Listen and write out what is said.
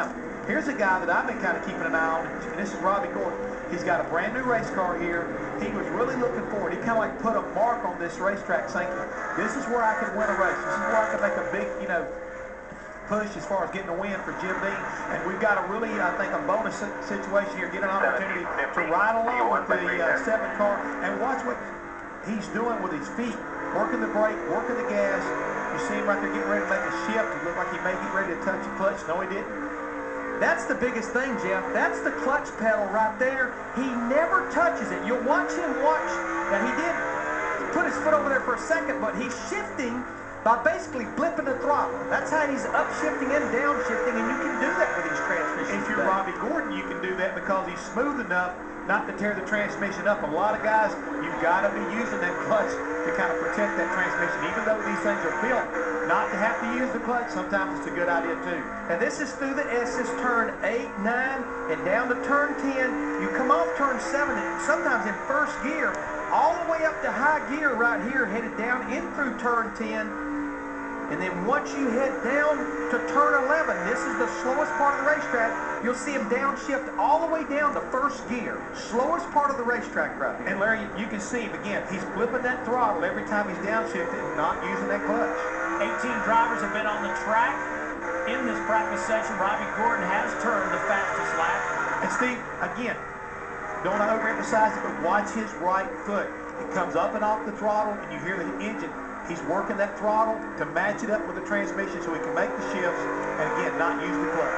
him. Here's a guy that I've been kind of keeping an eye on, and this is Robby Gordon. He's got a brand new race car here. He was really looking forward. He kind of like put a mark on this racetrack saying, this is where I can win a race. This is where I can make a big, push as far as getting a win for Jim Dean. And we've got a really, I think, a bonus situation here. Get an opportunity to ride along with the 7 car and watch what he's doing with his feet. Working the brake, working the gas. You see him right there getting ready to make a shift. It looked like he may get ready to touch the clutch. No, he didn't. That's the biggest thing, Jeff. That's the clutch pedal right there. He never touches it. You'll watch him watch. Now, he did put his foot over there for a second, but he's shifting by basically blipping the throttle. That's how he's upshifting and downshifting, and you can do that with these transmissions. If you're Robby Gordon, you can do that because he's smooth enough not to tear the transmission up. A lot of guys, you've got to be using that clutch to kind of protect that transmission. Even though these things are built not to have to use the clutch, sometimes it's a good idea too. And this is through the S's, turn 8, 9, and down to turn 10. You come off turn 7, and sometimes in first gear, all the way up to high gear right here, headed down in through turn 10. And then once you head down to turn 11, this is the slowest part of the racetrack, you'll see him downshift all the way down to first gear. Slowest part of the racetrack right here. And Larry, you can see him again. He's flipping that throttle every time he's downshifting and not using that clutch. 18 drivers have been on the track in this practice session. Robby Gordon has turned the fastest lap. And Steve, again, don't want to overemphasize it, but watch his right foot. It comes up and off the throttle, and you hear the engine. He's working that throttle to match it up with the transmission so he can make the shifts and, again, not use the clutch.